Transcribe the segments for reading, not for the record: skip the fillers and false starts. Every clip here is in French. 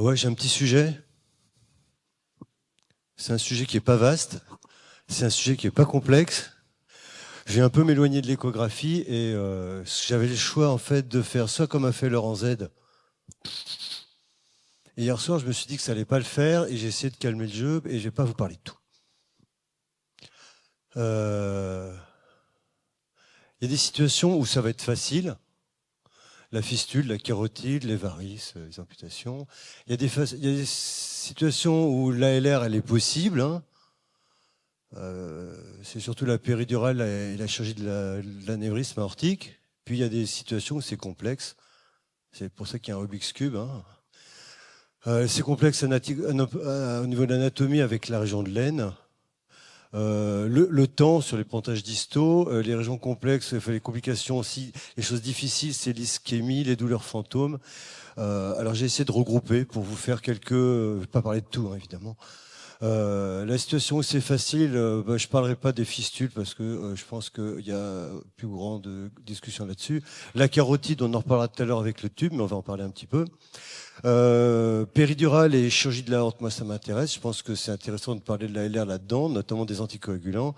Ouais, j'ai un petit sujet. C'est un sujet qui est pas vaste. C'est un sujet qui est pas complexe. Je vais un peu m'éloigner de l'échographie et j'avais le choix en fait de faire soit comme a fait Laurent Z. Et hier soir, je me suis dit que ça allait pas le faire et j'ai essayé de calmer le jeu et je vais pas vous parler de tout. Il y a des situations où ça va être facile. La fistule, la carotide, les varices, les amputations. Il y a des situations où l'ALR, elle est possible. Hein. C'est surtout la péridurale et la chirurgie de l'anévrisme aortique. Puis il y a des situations où c'est complexe. C'est pour ça qu'il y a un Rubik's Cube. Hein. C'est complexe au niveau de l'anatomie avec la région de l'aine. Le temps sur les pontages distaux, les régions complexes, les complications aussi, les choses difficiles, c'est l'ischémie, les douleurs fantômes. Alors j'ai essayé de regrouper pour vous faire quelques... je ne vais pas parler de tout, hein, évidemment. La situation où c'est facile, je parlerai pas des fistules parce que je pense qu'il y a plus grande discussion là-dessus. La carotide, on en reparlera tout à l'heure avec le tube, mais on va en parler un petit peu. Péridurale et chirurgie de l'aorte, moi ça m'intéresse. Je pense que c'est intéressant de parler de l'ALR là-dedans, notamment des anticoagulants.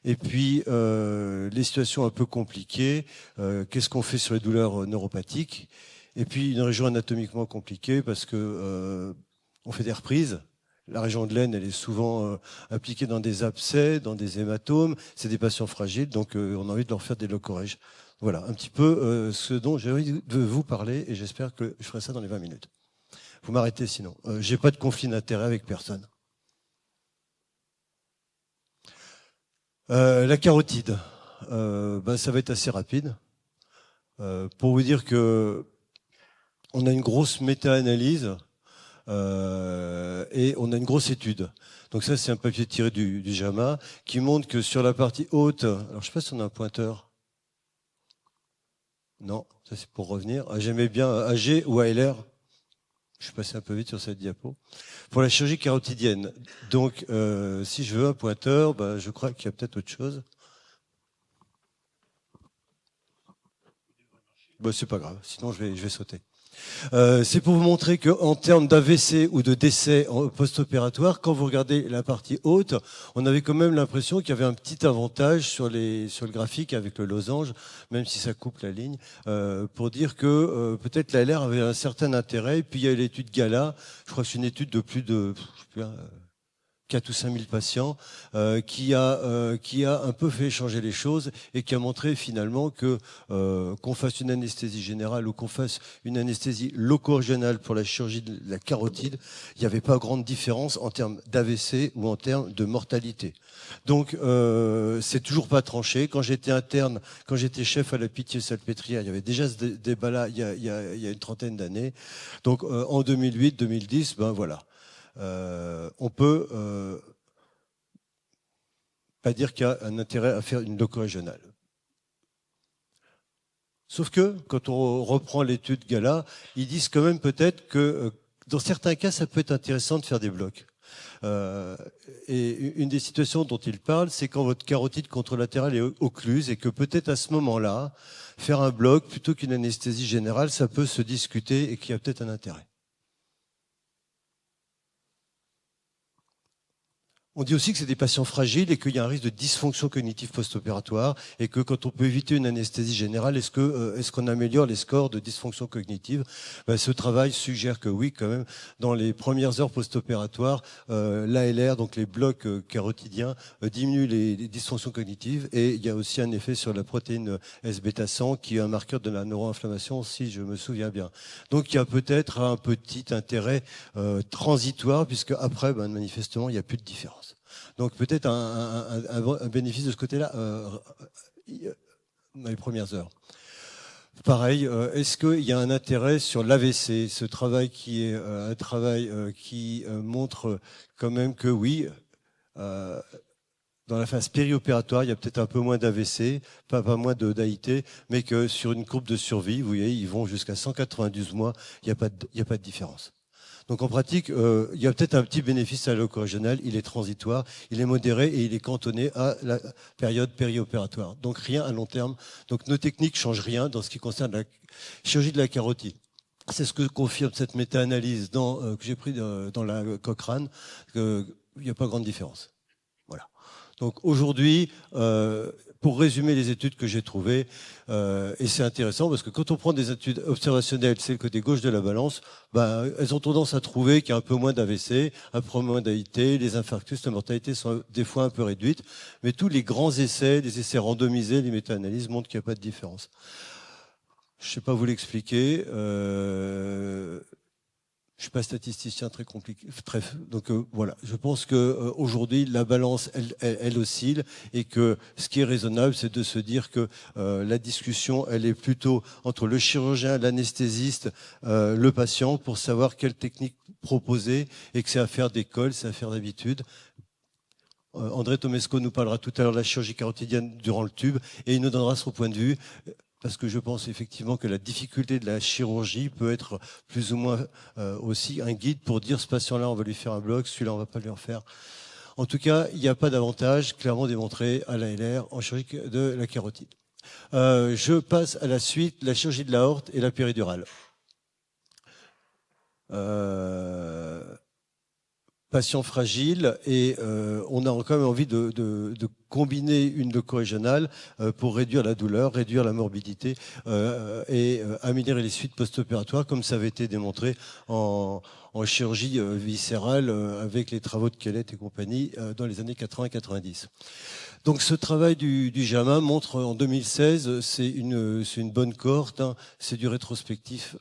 Et puis les situations un peu compliquées, qu'est-ce qu'on fait sur les douleurs neuropathiques? Et puis une région anatomiquement compliquée parce que on fait des reprises. La région de l'aine, elle est souvent impliquée dans des abcès, dans des hématomes. C'est des patients fragiles, donc on a envie de leur faire des locorèges. Voilà, un petit peu ce dont j'ai envie de vous parler, et j'espère que je ferai ça dans les 20 minutes. Vous m'arrêtez sinon. J'ai pas de conflit d'intérêt avec personne. La carotide, ça va être assez rapide. Pour vous dire que on a une grosse méta-analyse. Et on a une grosse étude. Donc ça, c'est un papier tiré du JAMA qui montre que sur la partie haute, alors je sais pas si on a un pointeur. Non, ça c'est pour revenir. J'aimais bien AG ou ALR. Je suis passé un peu vite sur cette diapo. Pour la chirurgie carotidienne. Donc, si je veux un pointeur, je crois qu'il y a peut-être autre chose. C'est pas grave. Sinon, je vais sauter. C'est pour vous montrer qu'en termes d'AVC ou de décès post-opératoire, quand vous regardez la partie haute, on avait quand même l'impression qu'il y avait un petit avantage sur le graphique avec le losange, même si ça coupe la ligne, pour dire que peut-être l'ALR avait un certain intérêt. Et puis il y a l'étude GALA, je crois que c'est une étude de plus de 4 ou 5 000 patients, qui a un peu fait changer les choses et qui a montré finalement que qu'on fasse une anesthésie générale ou qu'on fasse une anesthésie loco-régionale pour la chirurgie de la carotide, il n'y avait pas grande différence en termes d'AVC ou en termes de mortalité. Donc c'est toujours pas tranché. Quand j'étais interne, quand j'étais chef à la Pitié-Salpêtrière, il y avait déjà ce débat-là il y a une trentaine d'années. Donc en 2008-2010, voilà. On peut pas dire qu'il y a un intérêt à faire une loco-régionale. Sauf que, quand on reprend l'étude GALA, ils disent quand même peut-être que dans certains cas, ça peut être intéressant de faire des blocs. Et une des situations dont ils parlent, c'est quand votre carotide contralatérale est occluse et que peut-être à ce moment-là, faire un bloc plutôt qu'une anesthésie générale, ça peut se discuter et qu'il y a peut-être un intérêt. On dit aussi que c'est des patients fragiles et qu'il y a un risque de dysfonction cognitive post-opératoire et que quand on peut éviter une anesthésie générale, est-ce qu'on améliore les scores de dysfonction cognitive? Ce travail suggère que oui, quand même. Dans les premières heures post-opératoires, l'ALR, donc les blocs carotidiens, diminuent les dysfonctions cognitives et il y a aussi un effet sur la protéine S-bêta-100 qui est un marqueur de la neuroinflammation, si je me souviens bien. Donc il y a peut-être un petit intérêt transitoire puisque après, manifestement, il n'y a plus de différence. Donc peut-être un bénéfice de ce côté-là dans les premières heures. Pareil, est-ce qu'il y a un intérêt sur l'AVC, ce travail qui est un travail qui montre quand même que oui, dans la phase périopératoire, il y a peut-être un peu moins d'AVC, pas moins d'AIT, mais que sur une courbe de survie, vous voyez, ils vont jusqu'à 192 mois, il n'y a pas de différence. Donc en pratique, il y a peut-être un petit bénéfice à la loco-régionale, il est transitoire, il est modéré et il est cantonné à la période périopératoire. Donc rien à long terme. Donc nos techniques ne changent rien dans ce qui concerne la chirurgie de la carotide. C'est ce que confirme cette méta-analyse que j'ai pris dans la Cochrane, qu'il n'y a pas grande différence. Voilà. Donc aujourd'hui, pour résumer les études que j'ai trouvées, et c'est intéressant parce que quand on prend des études observationnelles, c'est le côté gauche de la balance, ben, elles ont tendance à trouver qu'il y a un peu moins d'AVC, un peu moins d'AIT, les infarctus, la mortalité sont des fois un peu réduites, mais tous les grands essais, les essais randomisés, les méta-analyses montrent qu'il n'y a pas de différence. Je ne sais pas vous l'expliquer. Je suis pas statisticien très compliqué, donc voilà. Je pense que aujourd'hui la balance elle oscille et que ce qui est raisonnable, c'est de se dire que la discussion elle est plutôt entre le chirurgien, l'anesthésiste, le patient pour savoir quelle technique proposer et que c'est affaire d'école, c'est affaire d'habitude. André Tomesco nous parlera tout à l'heure de la chirurgie carotidienne durant le tube et il nous donnera son point de vue. Parce que je pense effectivement que la difficulté de la chirurgie peut être plus ou moins aussi un guide pour dire ce patient-là, on va lui faire un bloc, celui-là, on va pas lui en faire. En tout cas, il n'y a pas d'avantage clairement démontré à l'ALR en chirurgie de la carotide. Je passe à la suite, la chirurgie de l'aorte et la péridurale. Patient fragile et on a quand même envie de combiner une loco-régionale pour réduire la douleur, réduire la morbidité et améliorer les suites post-opératoires comme ça avait été démontré en chirurgie viscérale avec les travaux de Kellett et compagnie dans les années 80-90. Donc ce travail du JAMA montre en 2016, c'est une bonne cohorte, hein, c'est du rétrospectif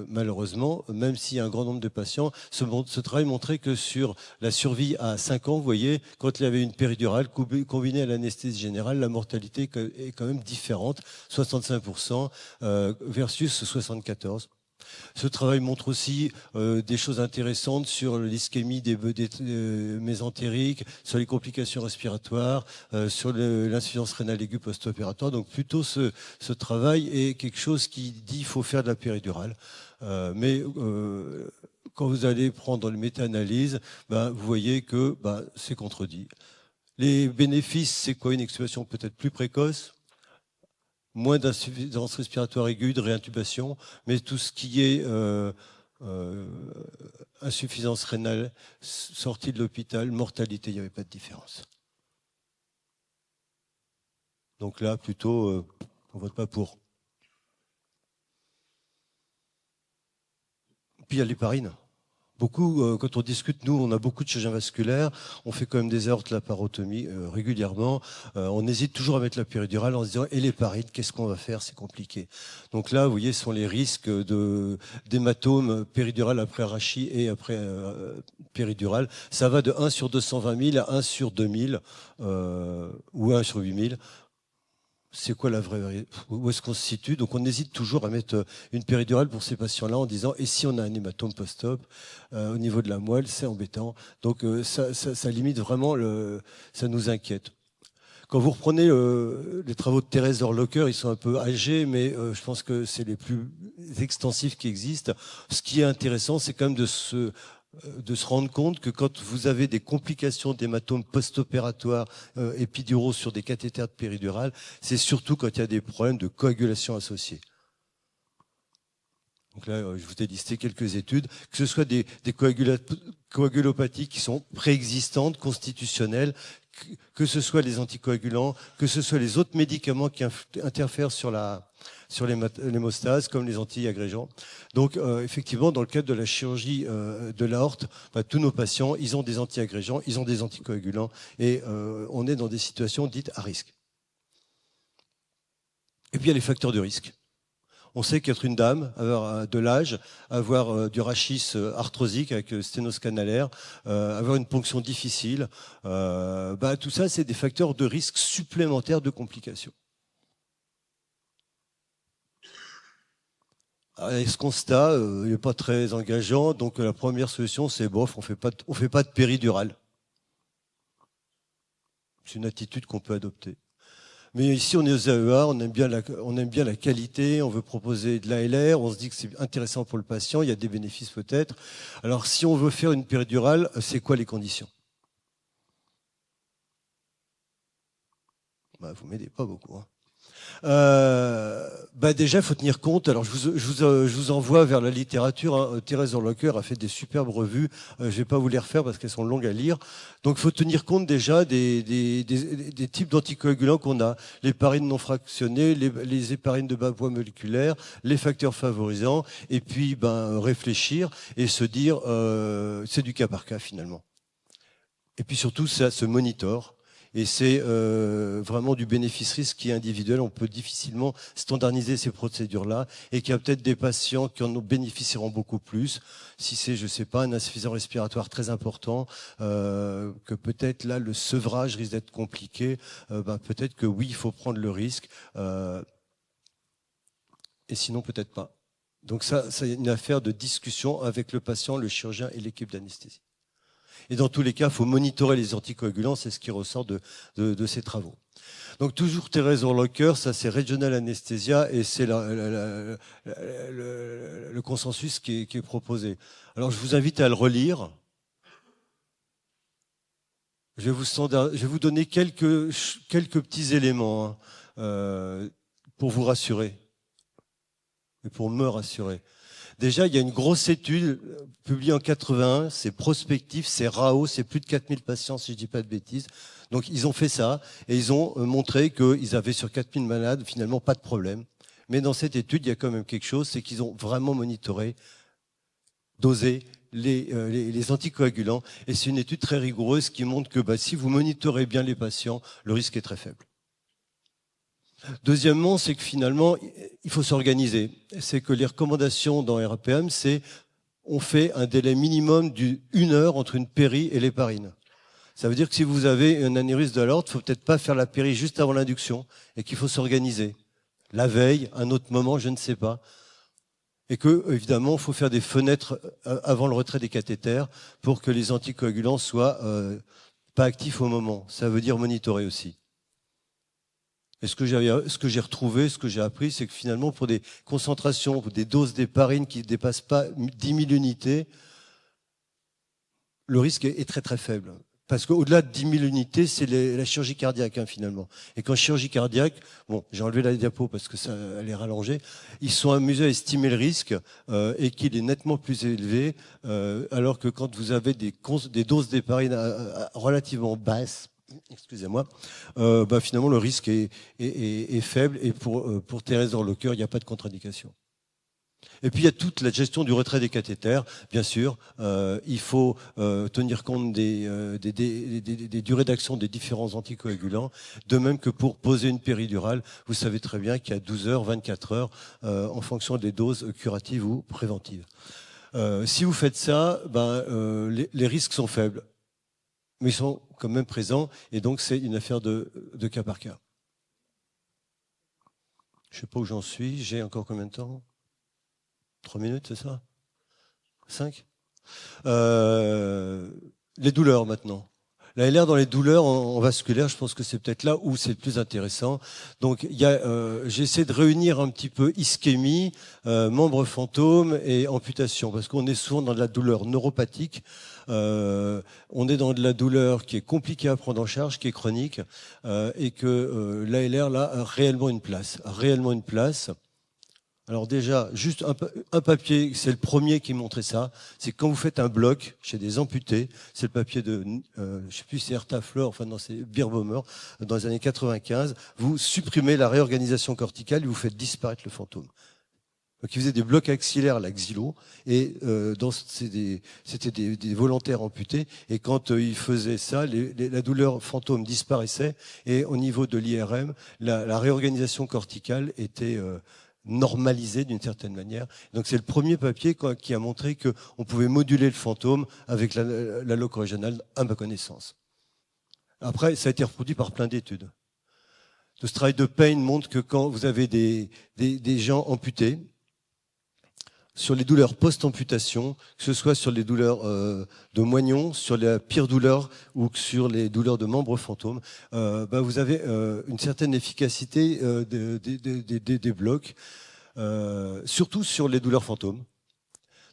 malheureusement, même s'il y a un grand nombre de patients. Ce travail montrait que sur la survie à 5 ans, vous voyez, quand il y avait une péridurale combinée à l'anesthésie générale, la mortalité est quand même différente, 65% versus 74%. Ce travail montre aussi des choses intéressantes sur l'ischémie des mésentériques, sur les complications respiratoires, sur l'insuffisance rénale aiguë post-opératoire. Donc plutôt ce travail est quelque chose qui dit qu'il faut faire de la péridurale. Mais quand vous allez prendre les méta-analyses, ben, vous voyez que ben, c'est contredit. Les bénéfices, c'est quoi? Une extubation peut-être plus précoce, moins d'insuffisance respiratoire aiguë, de réintubation, mais tout ce qui est insuffisance rénale, sortie de l'hôpital, mortalité, il n'y avait pas de différence. Donc là, plutôt, on ne vote pas pour. Puis il y a l'héparine. Beaucoup, quand on discute, nous, on a beaucoup de chirurgiens vasculaires, on fait quand même des aortes laparotomie régulièrement. On hésite toujours à mettre la péridurale en se disant, et l'héparine, qu'est-ce qu'on va faire? C'est compliqué. Donc là, vous voyez, ce sont les risques d'hématome péridurale après arachie et après péridurale. Ça va de 1 sur 220 000 à 1 sur 2000 ou 1 sur 8000. C'est quoi la vraie... Où est-ce qu'on se situe? Donc on hésite toujours à mettre une péridurale pour ces patients-là en disant et si on a un hématome post-op au niveau de la moelle, c'est embêtant. Donc ça limite vraiment, ça nous inquiète. Quand vous reprenez les travaux de Thérèse Horlocker, ils sont un peu âgés, mais je pense que c'est les plus extensifs qui existent. Ce qui est intéressant, c'est quand même de se rendre compte que quand vous avez des complications d'hématomes post-opératoires épiduraux sur des cathéters de péridurale, c'est surtout quand il y a des problèmes de coagulation associés. Donc là, je vous ai listé quelques études, que ce soit des coagulopathies qui sont préexistantes, constitutionnelles, que ce soit les anticoagulants, que ce soit les autres médicaments qui interfèrent sur l'hémostase, comme les anti-agrégants. Donc, effectivement, dans le cadre de la chirurgie de l'aorte, tous nos patients, ils ont des anti-agrégants, ils ont des anticoagulants, et on est dans des situations dites à risque. Et puis, il y a les facteurs de risque. On sait qu'être une dame, avoir de l'âge, avoir du rachis arthrosique avec sténose canalaire, avoir une ponction difficile, tout ça, c'est des facteurs de risque supplémentaires de complications. Et ce constat, il n'est pas très engageant, donc la première solution, c'est bof, on fait pas de péridurale. C'est une attitude qu'on peut adopter. Mais ici, on est aux AEA, on aime bien la qualité, on veut proposer de l'ALR, on se dit que c'est intéressant pour le patient, il y a des bénéfices peut-être. Alors, si on veut faire une péridurale, c'est quoi les conditions? Vous m'aidez pas beaucoup. Hein. Déjà, il faut tenir compte. Alors, je vous envoie vers la littérature. Hein. Thérèse Horlocker a fait des superbes revues. Je ne vais pas vous les refaire parce qu'elles sont longues à lire. Donc, il faut tenir compte déjà des types d'anticoagulants qu'on a. L'héparine non fractionnée, les héparines de bas poids moléculaire, les facteurs favorisants. Et puis, réfléchir et se dire, c'est du cas par cas finalement. Et puis surtout, ça se monitore. Et c'est vraiment du bénéfice-risque qui est individuel. On peut difficilement standardiser ces procédures-là et qu'il y a peut-être des patients qui en bénéficieront beaucoup plus. Si c'est, je ne sais pas, un insuffisant respiratoire très important, que peut-être là, le sevrage risque d'être compliqué, peut-être que oui, il faut prendre le risque. Et sinon, peut-être pas. Donc ça, c'est une affaire de discussion avec le patient, le chirurgien et l'équipe d'anesthésie. Et dans tous les cas, il faut monitorer les anticoagulants, c'est ce qui ressort de ces travaux. Donc toujours Thérèse Horlocker, ça c'est Regional Anesthesia et c'est le consensus qui est proposé. Alors je vous invite à le relire. Je vais vous donner quelques petits éléments pour vous rassurer et pour me rassurer. Déjà, il y a une grosse étude publiée en 81, c'est prospectif, c'est RAO, c'est plus de 4000 patients, si je dis pas de bêtises. Donc, ils ont fait ça et ils ont montré qu'ils avaient sur 4000 malades, finalement, pas de problème. Mais dans cette étude, il y a quand même quelque chose, c'est qu'ils ont vraiment monitoré, dosé les anticoagulants. Et c'est une étude très rigoureuse qui montre que si vous monitorez bien les patients, le risque est très faible. Deuxièmement, c'est que finalement, il faut s'organiser. C'est que les recommandations dans RAPM, c'est on fait un délai minimum d'1 heure entre une péri et l'héparine. Ça veut dire que si vous avez un anévrisme de l'aorte, il ne faut peut-être pas faire la péri juste avant l'induction et qu'il faut s'organiser. La veille, un autre moment, je ne sais pas. Et que, évidemment, il faut faire des fenêtres avant le retrait des cathéters pour que les anticoagulants soient pas actifs au moment. Ça veut dire monitorer aussi. Et ce que j'ai retrouvé, ce que j'ai appris, c'est que finalement, pour des concentrations, pour des doses d'héparine qui ne dépassent pas 10 000 unités, le risque est très très faible. Parce qu'au-delà de 10 000 unités, c'est la chirurgie cardiaque, finalement. Et qu'en chirurgie cardiaque, bon, j'ai enlevé la diapo parce que elle est rallongée, ils sont amusés à estimer le risque et qu'il est nettement plus élevé, alors que quand vous avez des doses d'héparine relativement basses, excusez-moi, finalement le risque est faible et pour Thérèse Horlocker, il n'y a pas de contre-indication. Et puis il y a toute la gestion du retrait des cathéters, bien sûr. Il faut tenir compte des durées d'action des différents anticoagulants, de même que pour poser une péridurale, vous savez très bien qu'il y a 12 heures, 24 heures, en fonction des doses curatives ou préventives. Si vous faites ça, les risques sont faibles, mais ils sont quand même présents, et donc c'est une affaire de cas par cas. Je ne sais pas où j'en suis, j'ai encore combien de temps ? 3 minutes, c'est ça? 5? Les douleurs maintenant. La LR dans les douleurs en vasculaire, je pense que c'est peut-être là où c'est le plus intéressant. Donc j'essaie de réunir un petit peu ischémie, membre fantôme et amputation, parce qu'on est souvent dans de la douleur neuropathique. On est dans de la douleur qui est compliquée à prendre en charge, qui est chronique, et que l'ALR là a réellement une place. Alors déjà, juste un papier, c'est le premier qui montrait ça, c'est quand vous faites un bloc chez des amputés, c'est le papier de, je sais plus si c'est Ertafleur, enfin non, c'est Birbaumer, dans les années 95, vous supprimez la réorganisation corticale et vous faites disparaître le fantôme. Donc ils faisaient des blocs axillaires, la xylo, et c'était des volontaires amputés, et quand ils faisaient ça, la douleur fantôme disparaissait, et au niveau de l'IRM, la réorganisation corticale était normalisé d'une certaine manière. Donc c'est le premier papier qui a montré qu'on pouvait moduler le fantôme avec la loque régionale, à ma connaissance. Après, ça a été reproduit par plein d'études. Ce travail de Payne montre que quand vous avez des gens amputés, sur les douleurs post-amputation, que ce soit sur les douleurs de moignon, sur la pire douleur ou sur les douleurs de membres fantômes, vous avez une certaine efficacité des blocs, surtout sur les douleurs fantômes.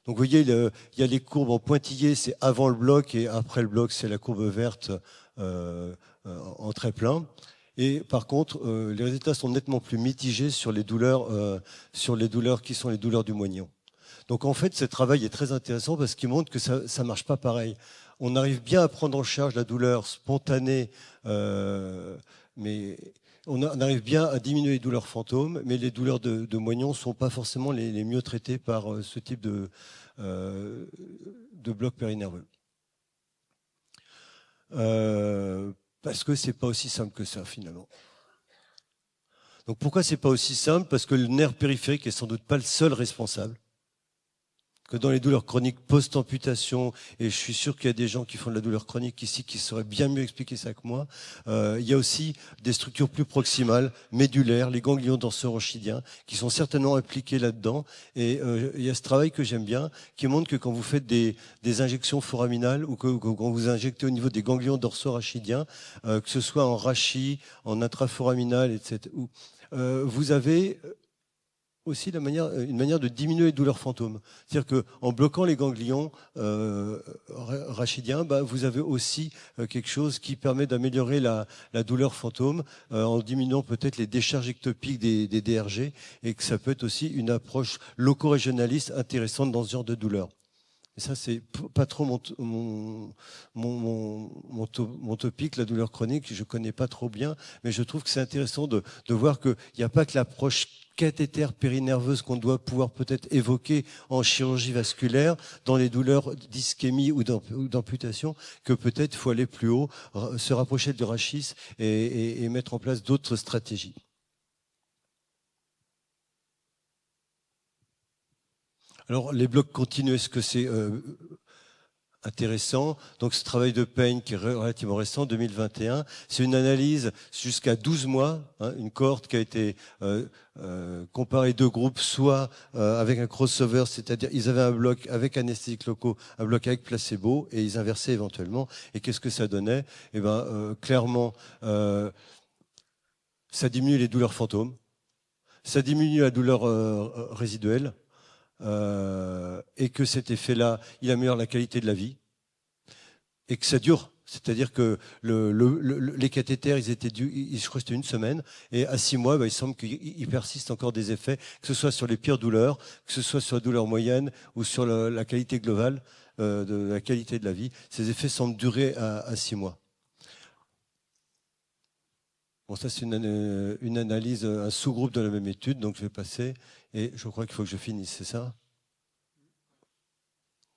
Donc vous voyez, il y a les courbes en pointillé, c'est avant le bloc, et après le bloc, c'est la courbe verte en très plein. Et par contre, les résultats sont nettement plus mitigés sur les douleurs qui sont les douleurs du moignon. Donc en fait, ce travail est très intéressant parce qu'il montre que ça ne marche pas pareil. On arrive bien à prendre en charge la douleur spontanée, mais on arrive bien à diminuer les douleurs fantômes, mais les douleurs de moignon ne sont pas forcément les mieux traitées par ce type de bloc périnerveux. Parce que c'est pas aussi simple que ça finalement. Donc pourquoi c'est pas aussi simple? Parce que le nerf périphérique est sans doute pas le seul responsable. Que dans les douleurs chroniques post-amputation, et je suis sûr qu'il y a des gens qui font de la douleur chronique ici qui sauraient bien mieux expliquer ça que moi, il y a aussi des structures plus proximales, médulaires, les ganglions danseurs-rachidiens, qui sont certainement impliqués là-dedans. Et il y a ce travail que j'aime bien, qui montre que quand vous faites des injections foraminales ou que quand vous injectez au niveau des ganglions dorsaux-rachidiens, que ce soit en rachis, en intraforaminal, etc., vous avez aussi une manière de diminuer les douleurs fantômes. C'est-à-dire qu'en bloquant les ganglions rachidiens, vous avez aussi quelque chose qui permet d'améliorer la douleur fantôme en diminuant peut-être les décharges ectopiques des DRG, et que ça peut être aussi une approche loco-régionaliste intéressante dans ce genre de douleur. Et ça, c'est pas trop mon topic, la douleur chronique, je connais pas trop bien, mais je trouve que c'est intéressant de voir qu'il n'y a pas que l'approche cathéter périnerveuse qu'on doit pouvoir peut-être évoquer en chirurgie vasculaire, dans les douleurs d'ischémie ou d'amputation, que peut-être il faut aller plus haut, se rapprocher de rachis et mettre en place d'autres stratégies. Alors, les blocs continus, est-ce que c'est intéressant? Donc, ce travail de Payne, qui est relativement récent, 2021, c'est une analyse jusqu'à 12 mois, une cohorte qui a été comparée deux groupes, soit avec un crossover, c'est-à-dire ils avaient un bloc avec anesthésiques locaux, un bloc avec placebo, et ils inversaient éventuellement. Et qu'est-ce que ça donnait? Eh ben, clairement, ça diminue les douleurs fantômes, ça diminue la douleur résiduelle, et que cet effet-là, il améliore la qualité de la vie, et que ça dure. C'est-à-dire que les cathéters, je crois que c'était une semaine, et à 6 mois, il semble qu'il persiste encore des effets, que ce soit sur les pires douleurs, que ce soit sur la douleur moyenne ou sur la qualité globale de la qualité de la vie. Ces effets semblent durer à 6 mois. Bon, ça c'est une analyse, un sous-groupe de la même étude, donc je vais passer, et je crois qu'il faut que je finisse, c'est ça?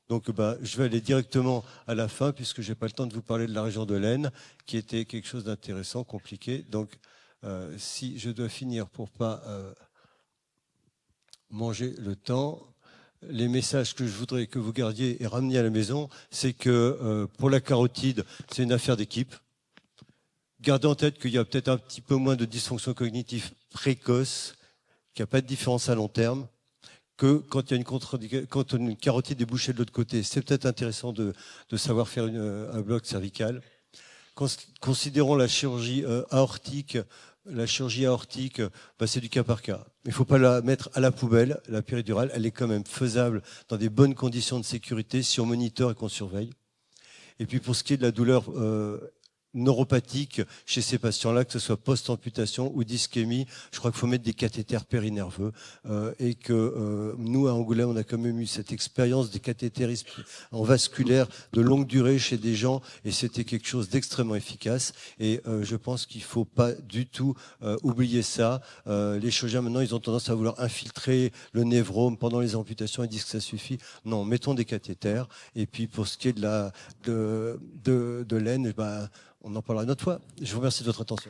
Donc je vais aller directement à la fin, puisque je n'ai pas le temps de vous parler de la région de l'Aisne, qui était quelque chose d'intéressant, compliqué. Donc si je dois finir pour pas manger le temps, les messages que je voudrais que vous gardiez et rameniez à la maison, c'est que pour la carotide, c'est une affaire d'équipe. Gardez en tête qu'il y a peut-être un petit peu moins de dysfonction cognitive précoce, qu'il n'y a pas de différence à long terme, que quand il y a quand une carotide est bouchée de l'autre côté, c'est peut-être intéressant de savoir faire un bloc cervical. Considérons la chirurgie aortique. La chirurgie aortique, c'est du cas par cas. Il ne faut pas la mettre à la poubelle, la péridurale. Elle est quand même faisable dans des bonnes conditions de sécurité si on monitore et qu'on surveille. Et puis pour ce qui est de la douleur neuropathique chez ces patients-là, que ce soit post-amputation ou d'ischémie, je crois qu'il faut mettre des cathéters périnerveux et que nous, à Angoulême, on a quand même eu cette expérience des cathétérismes en vasculaire de longue durée chez des gens et c'était quelque chose d'extrêmement efficace et je pense qu'il ne faut pas du tout oublier ça. Les chirurgiens, maintenant, ils ont tendance à vouloir infiltrer le névrome pendant les amputations et disent que ça suffit. Non, mettons des cathéters et puis pour ce qui est de l'Aisne, on en parlera une autre fois. Je vous remercie de votre attention.